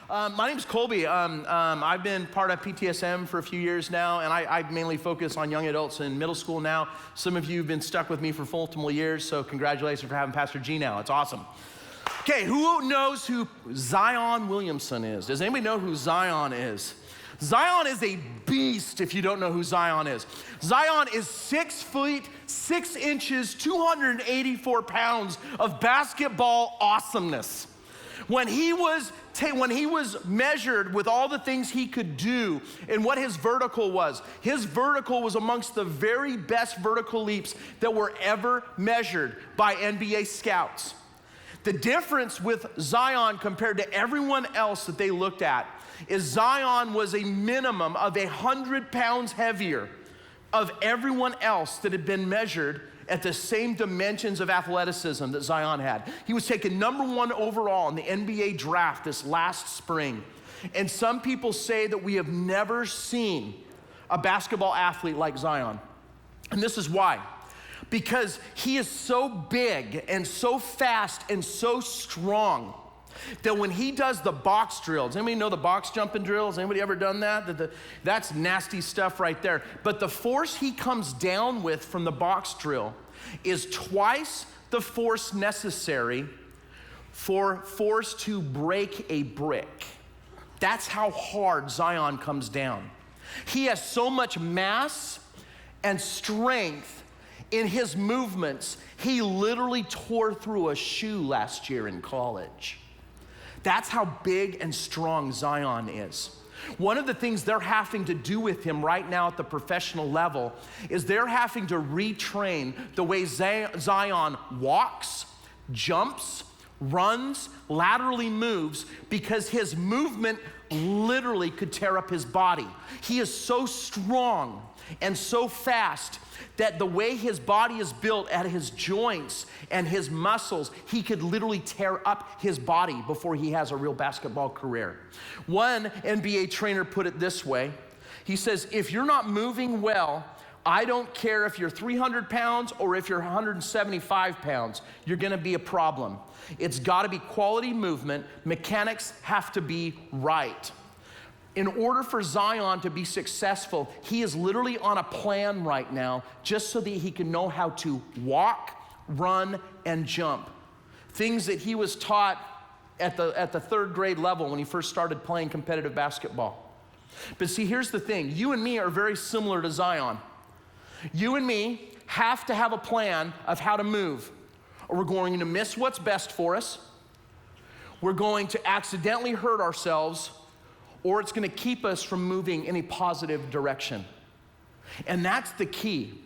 My name's Colby. I've been part of PTSM for a few years now, and I mainly focus on young adults in middle school now. Some of you have been stuck with me for multiple years, so congratulations for having Pastor G now. It's awesome. Okay, who knows who Zion Williamson is? Does anybody know who Zion is? Zion is a beast if you don't know who Zion is. Zion is 6 feet, 6 inches, 284 pounds of basketball awesomeness. When he was measured with all the things he could do and what his vertical was amongst the very best vertical leaps that were ever measured by NBA scouts. The difference with Zion compared to everyone else that they looked at is Zion was a minimum of 100 pounds heavier of everyone else that had been measured at the same dimensions of athleticism that Zion had. He was taken #1 overall in the NBA draft this last spring. And some people say that we have never seen a basketball athlete like Zion. And this is why. Because he is so big and so fast and so strong that when he does the box drills, anybody know the box jumping drills? Anybody ever done that? That's nasty stuff right there. But the force he comes down with from the box drill is twice the force necessary for force to break a brick. That's how hard Zion comes down. He has so much mass and strength in his movements, he literally tore through a shoe last year in college. That's how big and strong Zion is. One of the things they're having to do with him right now at the professional level is they're having to retrain the way Zion walks, jumps, runs, laterally moves, because his movement literally could tear up his body. He is so strong and so fast that the way his body is built at his joints and his muscles, he could literally tear up his body before he has a real basketball career. One NBA trainer put it this way. He says, if you're not moving well, I don't care if you're 300 pounds or if you're 175 pounds, you're gonna be a problem. It's gotta be quality movement. Mechanics have to be right. In order for Zion to be successful, he is literally on a plan right now just so that he can know how to walk, run, and jump. Things that he was taught at the 3rd grade level when he first started playing competitive basketball. But see, here's the thing. You and me are very similar to Zion. You and me have to have a plan of how to move, or we're going to miss what's best for us. We're going to accidentally hurt ourselves, or it's gonna keep us from moving in a positive direction. And that's the key.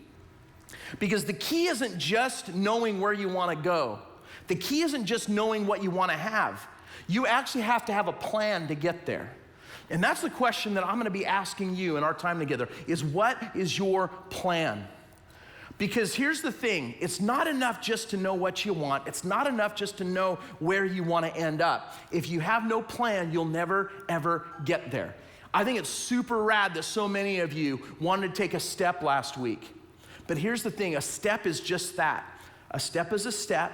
Because the key isn't just knowing where you wanna go. The key isn't just knowing what you wanna have. You actually have to have a plan to get there. And that's the question that I'm gonna be asking you in our time together, is what is your plan? Because here's the thing, it's not enough just to know what you want. It's not enough just to know where you want to end up. If you have no plan, you'll never, ever get there. I think it's super rad that so many of you wanted to take a step last week. But here's the thing, a step is just that. A step is a step,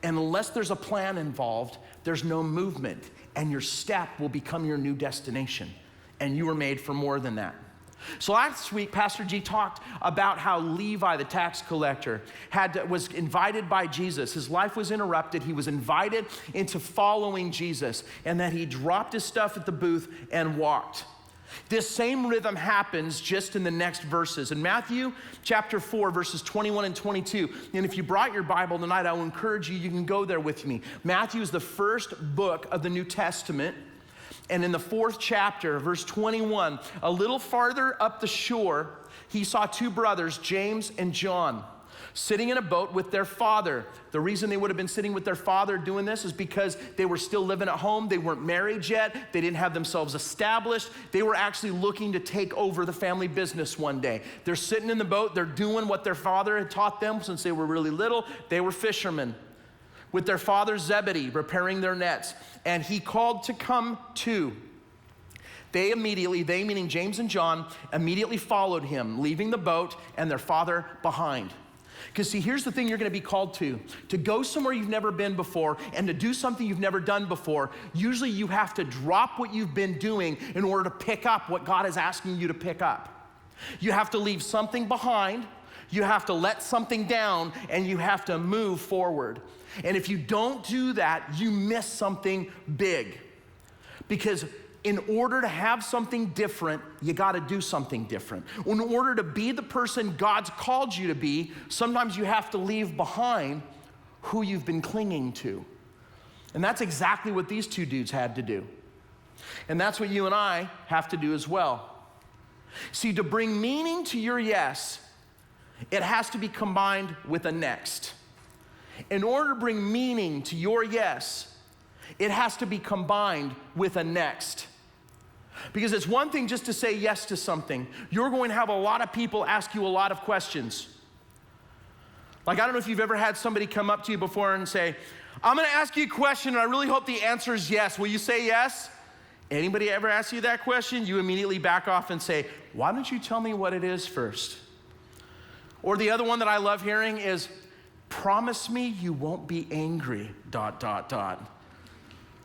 and unless there's a plan involved, there's no movement, and your step will become your new destination. And you were made for more than that. So last week, Pastor G talked about how Levi, the tax collector, was invited by Jesus. His life was interrupted. He was invited into following Jesus, and that he dropped his stuff at the booth and walked. This same rhythm happens just in the next verses. In Matthew chapter 4, verses 21 and 22, and if you brought your Bible tonight, I will encourage you, you can go there with me. Matthew is the first book of the New Testament. And in the 4th chapter, verse 21, a little farther up the shore, he saw 2 brothers, James and John, sitting in a boat with their father. The reason they would have been sitting with their father doing this is because they were still living at home. They weren't married yet. They didn't have themselves established. They were actually looking to take over the family business one day. They're sitting in the boat. They're doing what their father had taught them since they were really little. They were fishermen, with their father Zebedee repairing their nets. And he called to come too. They meaning James and John, immediately followed him, leaving the boat and their father behind. Because see, here's the thing you're gonna be called to go somewhere you've never been before and to do something you've never done before. Usually you have to drop what you've been doing in order to pick up what God is asking you to pick up. You have to leave something behind, you have to let something down, and you have to move forward. And if you don't do that, you miss something big. Because in order to have something different, you gotta do something different. In order to be the person God's called you to be, sometimes you have to leave behind who you've been clinging to. And that's exactly what these two dudes had to do. And that's what you and I have to do as well. See, to bring meaning to your yes, it has to be combined with a next. In order to bring meaning to your yes, it has to be combined with a next. Because it's one thing just to say yes to something. You're going to have a lot of people ask you a lot of questions. Like, I don't know if you've ever had somebody come up to you before and say, I'm gonna ask you a question and I really hope the answer is yes. Will you say yes? Anybody ever ask you that question? You immediately back off and say, why don't you tell me what it is first? Or the other one that I love hearing is, promise me you won't be angry, ...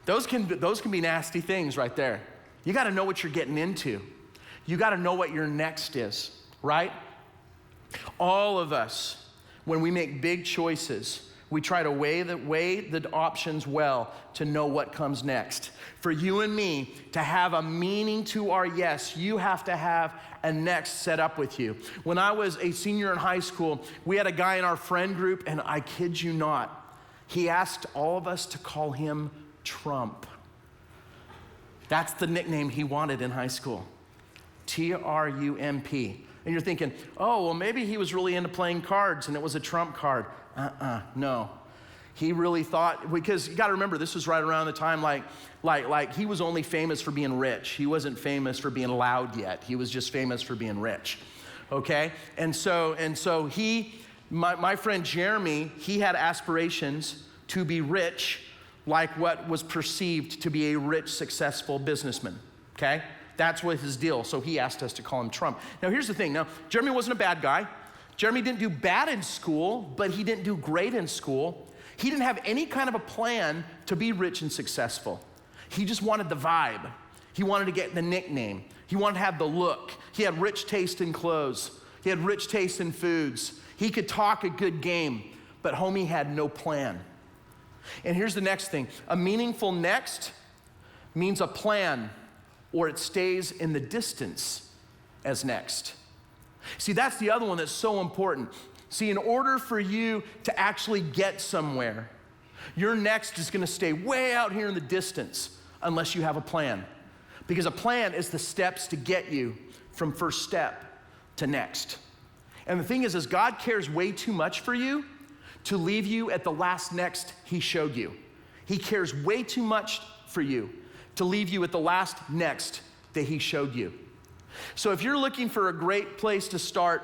Those can be nasty things right there. You gotta know what you're getting into. You gotta know what your next is, right? All of us, when we make big choices, we try to weigh the options well to know what comes next. For you and me to have a meaning to our yes, you have to have a next set up with you. When I was a senior in high school, we had a guy in our friend group, and I kid you not, he asked all of us to call him Trump. That's the nickname he wanted in high school. Trump. And you're thinking, oh, well, maybe he was really into playing cards and it was a trump card. No. He really thought, because you gotta remember, this was right around the time like he was only famous for being rich. He wasn't famous for being loud yet. He was just famous for being rich, okay? And so my friend Jeremy, he had aspirations to be rich, like what was perceived to be a rich, successful businessman, okay? That's what his deal, so he asked us to call him Trump. Now here's the thing, Jeremy wasn't a bad guy. Jeremy didn't do bad in school, but he didn't do great in school. He didn't have any kind of a plan to be rich and successful. He just wanted the vibe. He wanted to get the nickname. He wanted to have the look. He had rich taste in clothes. He had rich taste in foods. He could talk a good game, but homie had no plan. And here's the next thing. A meaningful next means a plan, or it stays in the distance as next. See, that's the other one that's so important. See, in order for you to actually get somewhere, your next is gonna stay way out here in the distance unless you have a plan. Because a plan is the steps to get you from first step to next. And the thing is God cares way too much for you to leave you at the last next he showed you. He cares way too much for you to leave you at the last next that he showed you. So if you're looking for a great place to start,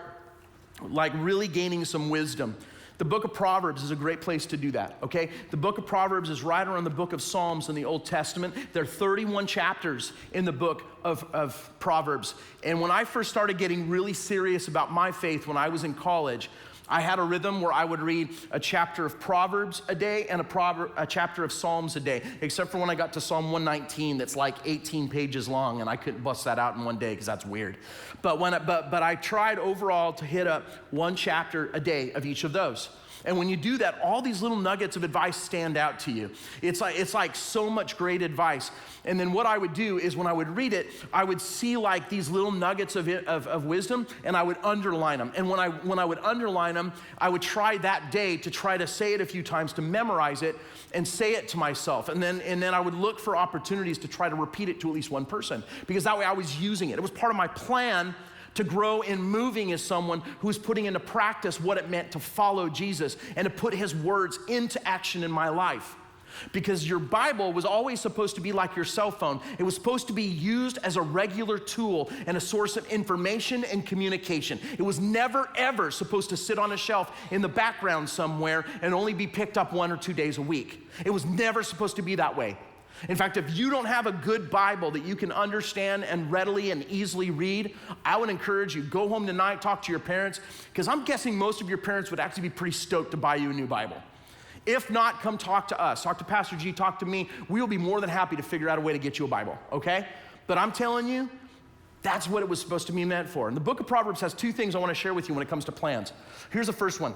like really gaining some wisdom, the book of Proverbs is a great place to do that, okay? The book of Proverbs is right around the book of Psalms in the Old Testament. There are 31 chapters in the book of Proverbs. And when I first started getting really serious about my faith when I was in college, I had a rhythm where I would read a chapter of Proverbs a day and a chapter of Psalms a day, except for when I got to Psalm 119 that's like 18 pages long, and I couldn't bust that out in one day because that's weird. But I tried overall to hit up one chapter a day of each of those. And when you do that, all these little nuggets of advice stand out to you. It's like so much great advice. And then what I would do is when I would read it, I would see like these little nuggets of wisdom, and I would underline them. And when I would underline them, I would try that day to try to say it a few times, to memorize it and say it to myself. And then I would look for opportunities to try to repeat it to at least one person, because that way I was using it. It was part of my plan to grow in moving as someone who was putting into practice what it meant to follow Jesus and to put his words into action in my life. Because your Bible was always supposed to be like your cell phone. It was supposed to be used as a regular tool and a source of information and communication. It was never, ever supposed to sit on a shelf in the background somewhere and only be picked up 1 or 2 days a week. It was never supposed to be that way. In fact, if you don't have a good Bible that you can understand and readily and easily read, I would encourage you, go home tonight, talk to your parents, because I'm guessing most of your parents would actually be pretty stoked to buy you a new Bible. If not, come talk to us. Talk to Pastor G, talk to me. We will be more than happy to figure out a way to get you a Bible, okay? But I'm telling you, that's what it was supposed to be meant for. And the book of Proverbs has two things I want to share with you when it comes to plans. Here's the first one.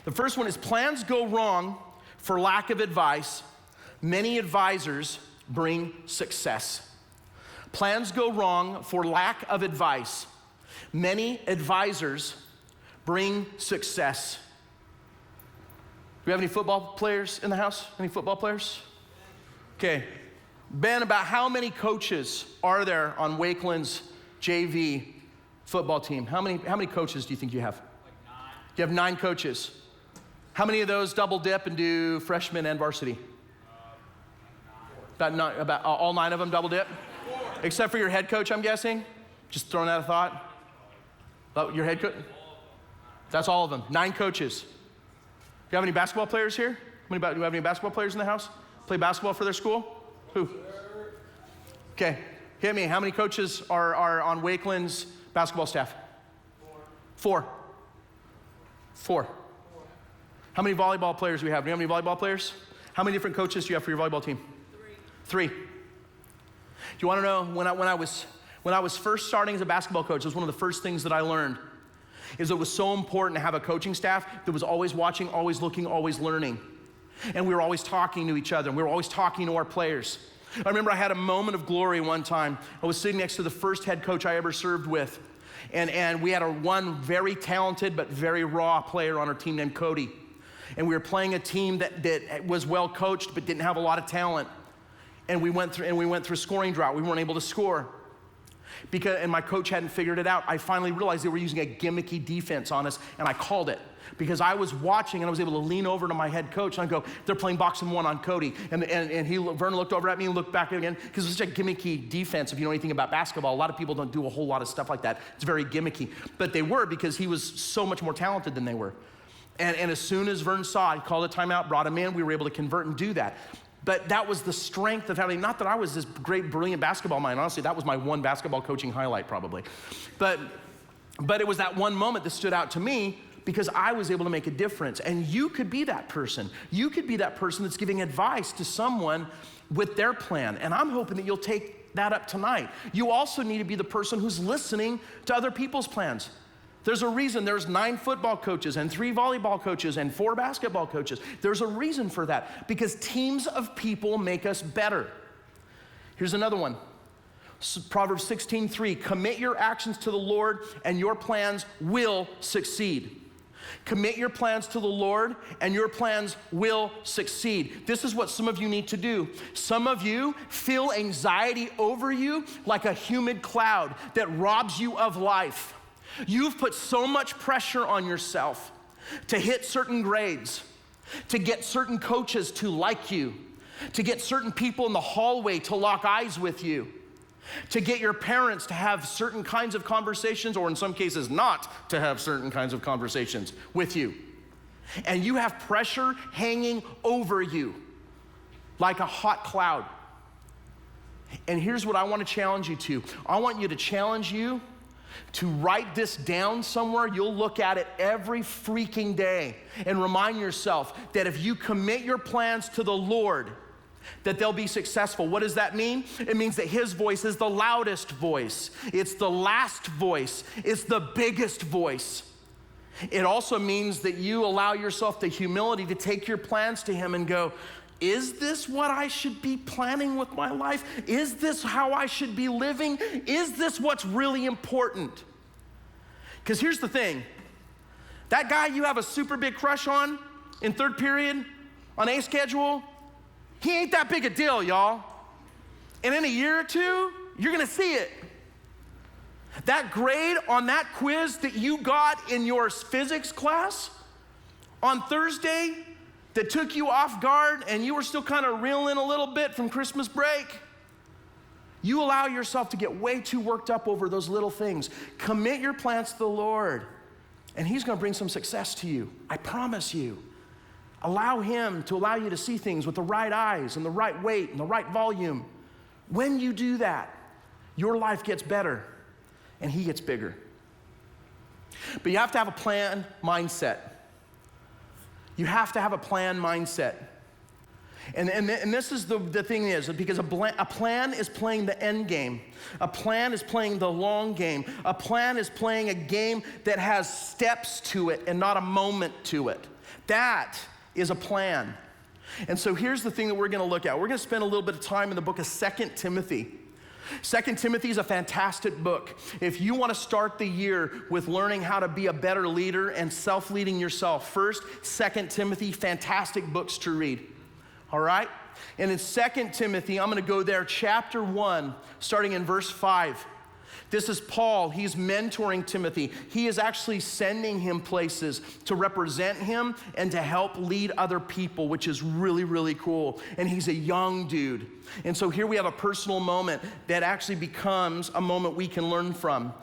The first one is plans go wrong for lack of advice. Many advisors bring success. Plans go wrong for lack of advice. Many advisors bring success. Do we have any football players in the house? Any football players? Okay. Ben, about how many coaches are there on Wakeland's JV football team? How many coaches do you think you have? Like 9. You have 9 coaches. How many of those double dip and do freshman and varsity? 9. About all 9 of them double dip? 4. Except for your head coach, I'm guessing? Just throwing out a thought? Oh, your head coach? That's all of them. 9 coaches. Do you have any basketball players here? Do you have any basketball players in the house? Play basketball for their school? Who? Okay, hit me. How many coaches are on Wakeland's basketball staff? 4. 4. How many volleyball players do we have? Do you have any volleyball players? How many different coaches do you have for your volleyball team? 3. Do you want to know, when I was first starting as a basketball coach, it was one of the first things that I learned, is it was so important to have a coaching staff that was always watching, always looking, always learning. And we were always talking to each other, and we were always talking to our players. I remember I had a moment of glory one time. I was sitting next to the first head coach I ever served with, and we had one very talented but very raw player on our team named Cody. And we were playing a team that was well coached but didn't have a lot of talent. And we went through scoring drought. We weren't able to score. And my coach hadn't figured it out. I finally realized they were using a gimmicky defense on us, and I called it. Because I was watching, and I was able to lean over to my head coach, and I go, they're playing boxing 1 on Cody. And Vernon looked over at me and looked back again, because it's such a gimmicky defense. If you know anything about basketball, a lot of people don't do a whole lot of stuff like that. It's very gimmicky. But they were, because he was so much more talented than they were. And as soon as Vern saw it, he called a timeout, brought him in, we were able to convert and do that. But that was the strength of having, not that I was this great, brilliant basketball mind. Honestly, that was my one basketball coaching highlight probably. But it was that one moment that stood out to me, because I was able to make a difference. And you could be that person. You could be that person that's giving advice to someone with their plan. And I'm hoping that you'll take that up tonight. You also need to be the person who's listening to other people's plans. There's a reason there's 9 football coaches and 3 volleyball coaches and 4 basketball coaches. There's a reason for that, because teams of people make us better. Here's another one. Proverbs 16:3, commit your actions to the Lord and your plans will succeed. Commit your plans to the Lord and your plans will succeed. This is what some of you need to do. Some of you feel anxiety over you like a humid cloud that robs you of life. You've put so much pressure on yourself to hit certain grades, to get certain coaches to like you, to get certain people in the hallway to lock eyes with you, to get your parents to have certain kinds of conversations, or in some cases not to have certain kinds of conversations with you. And you have pressure hanging over you like a hot cloud. And here's what I want to challenge you to. I want you to challenge you to write this down somewhere. You'll look at it every freaking day and remind yourself that if you commit your plans to the Lord, that they'll be successful. What does that mean? It means that his voice is the loudest voice. It's the last voice. It's the biggest voice. It also means that you allow yourself the humility to take your plans to him and go, is this what I should be planning with my life? Is this how I should be living? Is this what's really important? Because here's the thing. That guy you have a super big crush on in 3rd period on A schedule, he ain't that big a deal, y'all. And in a year or 2, you're gonna see it. That grade on that quiz that you got in your physics class on Thursday that took you off guard and you were still kind of reeling a little bit from Christmas break, you allow yourself to get way too worked up over those little things. Commit your plans to the Lord, and he's gonna bring some success to you. I promise you. Allow him to allow you to see things with the right eyes and the right weight and the right volume. When you do that, your life gets better and he gets bigger. But you have to have a plan mindset. You have to have a plan mindset. And this is the thing is, because a plan is playing the end game. A plan is playing the long game. A plan is playing a game that has steps to it and not a moment to it. That is a plan. And so here's the thing that we're gonna look at. We're gonna spend a little bit of time in the book of 2 Timothy. 2 Timothy is a fantastic book. If you want to start the year with learning how to be a better leader and self-leading yourself, first, 2 Timothy, fantastic books to read. All right? And in 2 Timothy, I'm going to go there, chapter 1, starting in verse 5. This is Paul. He's mentoring Timothy. He is actually sending him places to represent him and to help lead other people, which is really, really cool. And he's a young dude. And so here we have a personal moment that actually becomes a moment we can learn from.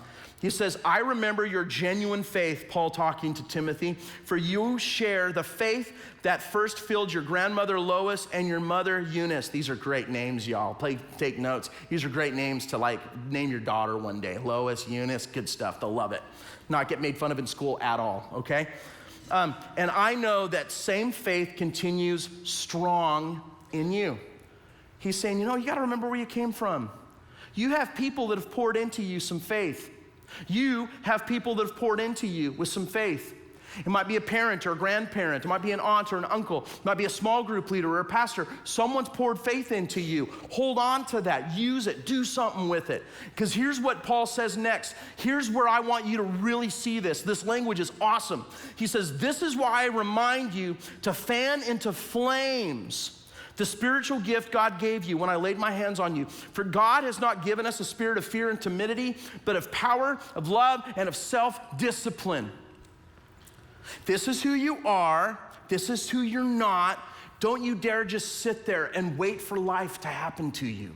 He says, I remember your genuine faith, Paul talking to Timothy, for you share the faith that first filled your grandmother Lois and your mother Eunice. These are great names, y'all. Take notes. These are great names to name your daughter one day. Lois, Eunice, good stuff. They'll love it. Not get made fun of in school at all, okay? And I know that same faith continues strong in you. He's saying, you gotta remember where you came from. You have people that have poured into you some faith. You have people that have poured into you with some faith. It might be a parent or a grandparent. It might be an aunt or an uncle. It might be a small group leader or a pastor. Someone's poured faith into you. Hold on to that. Use it. Do something with it. Because here's what Paul says next. Here's where I want you to really see this. This language is awesome. He says, this is why I remind you to fan into flames the spiritual gift God gave you when I laid my hands on you. For God has not given us a spirit of fear and timidity, but of power, of love, and of self-discipline. This is who you are. This is who you're not. Don't you dare just sit there and wait for life to happen to you.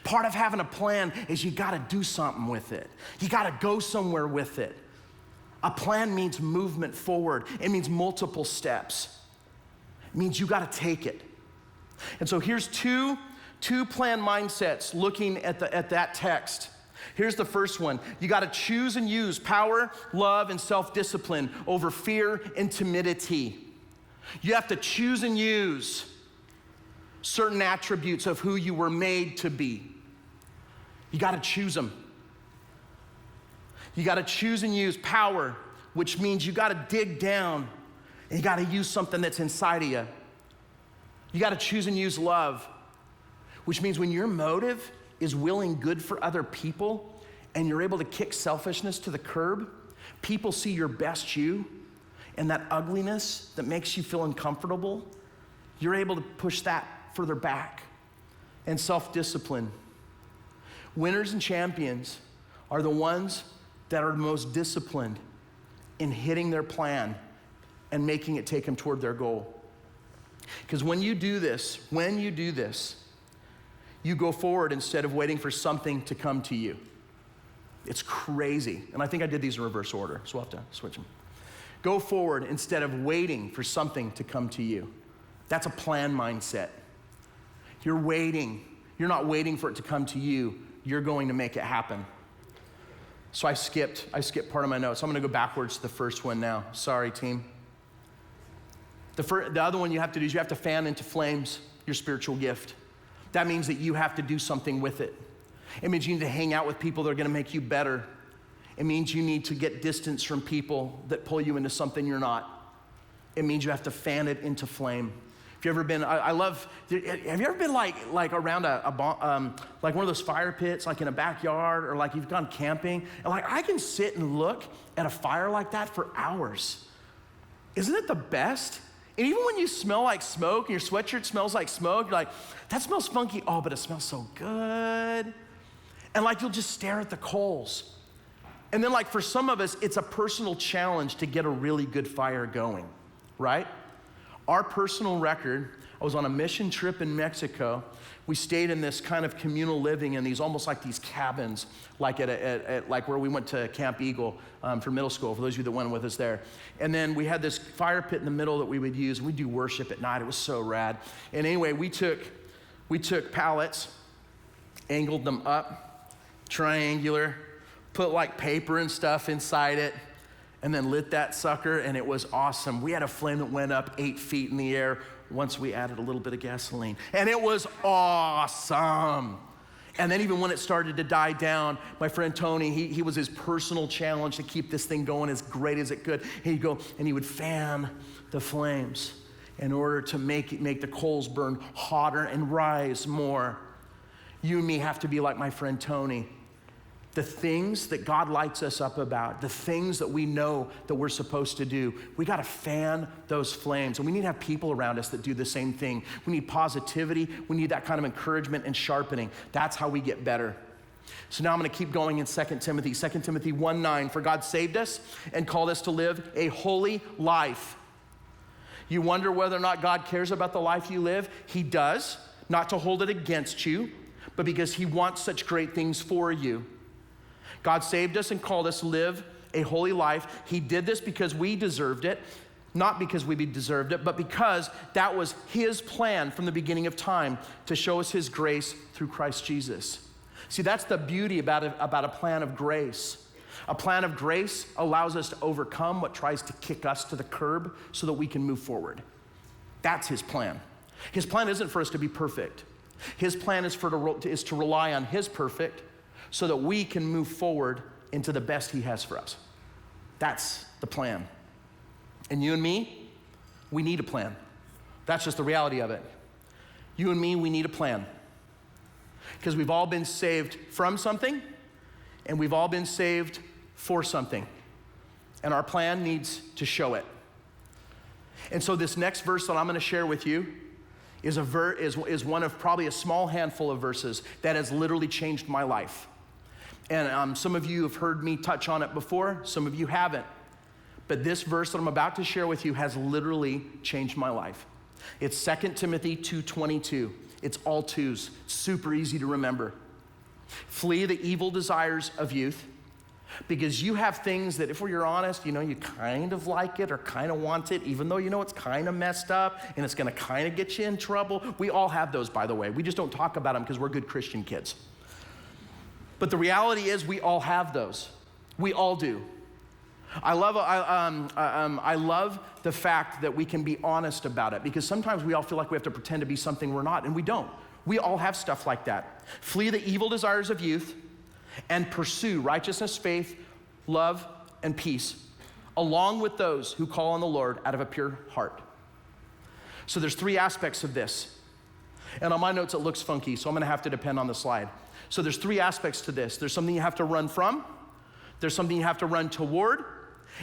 Part of having a plan is you gotta do something with it. You gotta go somewhere with it. A plan means movement forward. It means multiple steps. It means you gotta take it. And so here's two plan mindsets looking at that text. Here's the first one. You got to choose and use power, love, and self-discipline over fear and timidity. You have to choose and use certain attributes of who you were made to be. You got to choose them. You got to choose and use power, which means you got to dig down and you got to use something that's inside of you. You got to choose and use love, which means when your motive is willing good for other people and you're able to kick selfishness to the curb, people see your best you and that ugliness that makes you feel uncomfortable, you're able to push that further back. And self-discipline. Winners and champions are the ones that are most disciplined in hitting their plan and making it take them toward their goal. Because when you do this, you go forward instead of waiting for something to come to you. It's crazy. And I think I did these in reverse order, so we'll have to switch them. Go forward instead of waiting for something to come to you. That's a plan mindset. You're waiting. You're not waiting for it to come to you. You're going to make it happen. So I skipped part of my notes. I'm going to go backwards to the first one now. Sorry, team. The other one you have to do is you have to fan into flames your spiritual gift. That means that you have to do something with it. It means you need to hang out with people that are going to make you better. It means you need to get distance from people that pull you into something you're not. It means you have to fan it into flame. If you ever been, have you ever been like around like one of those fire pits, like in a backyard, or like you've gone camping, and like I can sit and look at a fire like that for hours. Isn't it the best? And even when you smell like smoke and your sweatshirt smells like smoke, you're like, that smells funky. Oh, but it smells so good. And like you'll just stare at the coals. And then like for some of us, it's a personal challenge to get a really good fire going, right? Our personal record, I was on a mission trip in Mexico. We stayed in this kind of communal living in these almost like these cabins, like at like where we went to Camp Eagle for middle school, for those of you that went with us there. And then we had this fire pit in the middle that we would use. We'd do worship at night. It was so rad. And anyway, we took pallets, angled them up, triangular, put like paper and stuff inside it, and then lit that sucker, and it was awesome. We had a flame that went up 8 feet in the air once we added a little bit of gasoline, and it was awesome. And then even when it started to die down, my friend Tony, he was his personal challenge to keep this thing going as great as it could. He'd go and he would fan the flames in order to make the coals burn hotter and rise more. You and me have to be like my friend Tony. The things that God lights us up about, the things that we know that we're supposed to do, we gotta fan those flames. And we need to have people around us that do the same thing. We need positivity. We need that kind of encouragement and sharpening. That's how we get better. So now I'm gonna keep going in 2 Timothy. 2 Timothy 1:9, for God saved us and called us to live a holy life. You wonder whether or not God cares about the life you live? He does, not to hold it against you, but because he wants such great things for you. God saved us and called us to live a holy life. He did this because we deserved it, not because we deserved it, but because that was his plan from the beginning of time to show us his grace through Christ Jesus. See, that's the beauty about a plan of grace. A plan of grace allows us to overcome what tries to kick us to the curb so that we can move forward. That's his plan. His plan isn't for us to be perfect. His plan is to rely on his perfect so that we can move forward into the best he has for us. That's the plan. And you and me, we need a plan. That's just the reality of it. You and me, we need a plan. Because we've all been saved from something, and we've all been saved for something. And our plan needs to show it. And so this next verse that I'm gonna share with you is one of probably a small handful of verses that has literally changed my life. And some of you have heard me touch on it before, some of you haven't. But this verse that I'm about to share with you has literally changed my life. It's 2 Timothy 2:22. It's all twos, super easy to remember. Flee the evil desires of youth, because you have things that if you're honest, you kind of like it or kind of want it, even though it's kind of messed up and it's gonna kind of get you in trouble. We all have those, by the way. We just don't talk about them because we're good Christian kids. But the reality is we all have those. We all do. I love the fact that we can be honest about it, because sometimes we all feel like we have to pretend to be something we're not, and we don't. We all have stuff like that. Flee the evil desires of youth and pursue righteousness, faith, love, and peace, along with those who call on the Lord out of a pure heart. So there's 3 aspects of this. And on my notes, it looks funky, so I'm gonna have to depend on the slide. So there's 3 aspects to this. There's something you have to run from, there's something you have to run toward,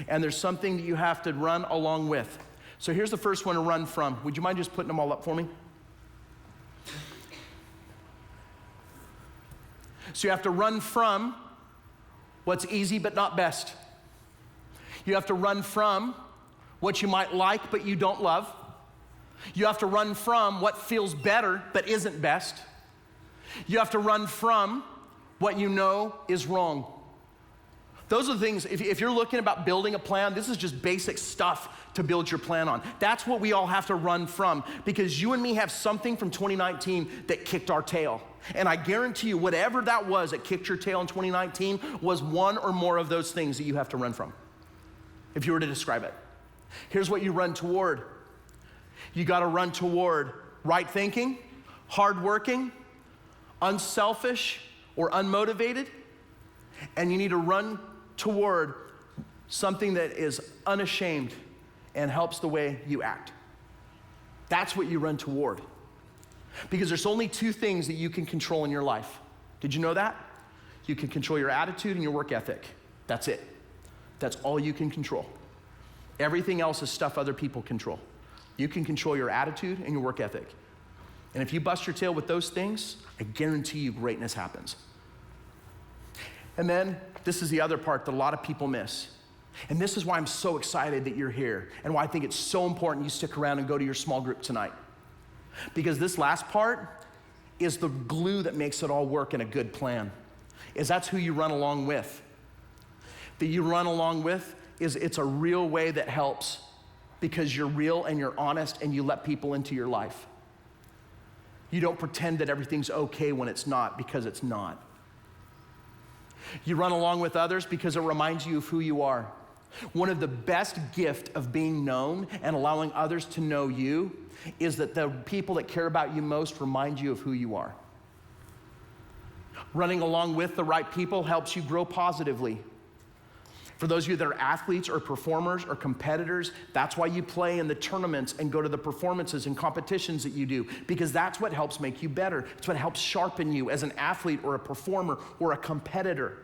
and there's something that you have to run along with. So here's the first one to run from. Would you mind just putting them all up for me? So you have to run from what's easy but not best. You have to run from what you might like but you don't love. You have to run from what feels better but isn't best. You have to run from what you know is wrong. Those are the things, if you're looking about building a plan, this is just basic stuff to build your plan on. That's what we all have to run from, because you and me have something from 2019 that kicked our tail. And I guarantee you, whatever that was that kicked your tail in 2019 was one or more of those things that you have to run from, if you were to describe it. Here's what you run toward. You gotta run toward right thinking, hardworking, unselfish, or unmotivated, and you need to run toward something that is unashamed and helps the way you act. That's what you run toward. Because there's only 2 things that you can control in your life. Did you know that? You can control your attitude and your work ethic. That's it. That's all you can control. Everything else is stuff other people control. You can control your attitude and your work ethic. And if you bust your tail with those things, I guarantee you greatness happens. And then this is the other part that a lot of people miss. And this is why I'm so excited that you're here, and why I think it's so important you stick around and go to your small group tonight. Because this last part is the glue that makes it all work in a good plan, is that's who you run along with. That you run along with is it's a real way that helps because you're real and you're honest and you let people into your life. You don't pretend that everything's okay when it's not, because it's not. You run along with others because it reminds you of who you are. One of the best gifts of being known and allowing others to know you is that the people that care about you most remind you of who you are. Running along with the right people helps you grow positively. For those of you that are athletes or performers or competitors, that's why you play in the tournaments and go to the performances and competitions that you do, because that's what helps make you better. It's what helps sharpen you as an athlete or a performer or a competitor,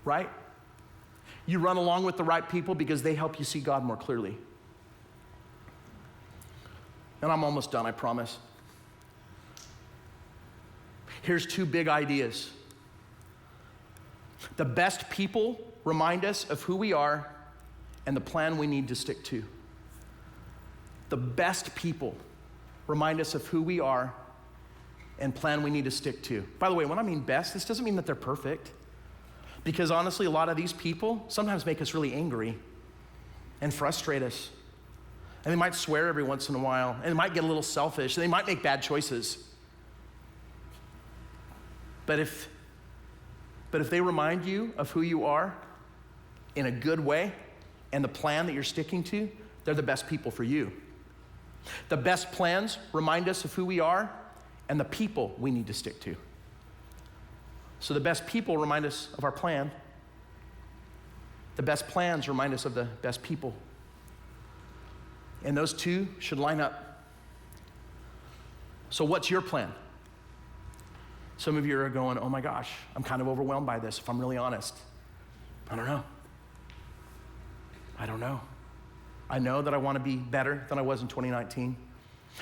right? You run along with the right people because they help you see God more clearly. And I'm almost done, I promise. Here's 2 big ideas. The best people remind us of who we are and the plan we need to stick to. The best people remind us of who we are and plan we need to stick to. By the way, when I mean best, this doesn't mean that they're perfect. Because honestly, a lot of these people sometimes make us really angry and frustrate us. And they might swear every once in a while, and they might get a little selfish, and they might make bad choices. But if they remind you of who you are in a good way and the plan that you're sticking to, they're the best people for you. The best plans remind us of who we are and the people we need to stick to. So the best people remind us of our plan. The best plans remind us of the best people. And those 2 should line up. So what's your plan? Some of you are going, oh my gosh, I'm kind of overwhelmed by this, if I'm really honest. I don't know. I know that I want to be better than I was in 2019.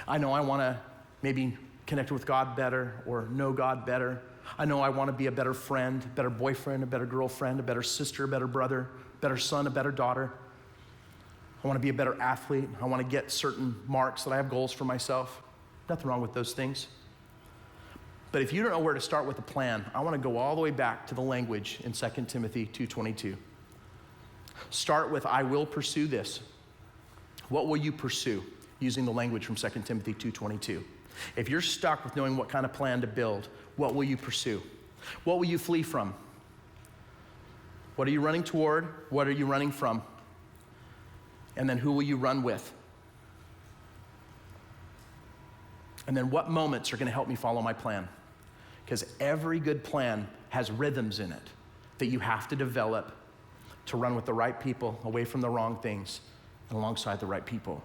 I know I want to maybe connect with God better or know God better. I know I want to be a better friend, a better boyfriend, a better girlfriend, a better sister, a better brother, better son, a better daughter. I want to be a better athlete. I want to get certain marks, that I have goals for myself. Nothing wrong with those things. But if you don't know where to start with a plan, I want to go all the way back to the language in 2 Timothy 2:22. Start with, I will pursue this. What will you pursue? Using the language from 2 Timothy 2:22. If you're stuck with knowing what kind of plan to build, what will you pursue? What will you flee from? What are you running toward? What are you running from? And then who will you run with? And then what moments are going to help me follow my plan? Because every good plan has rhythms in it that you have to develop to run with the right people, away from the wrong things, and alongside the right people.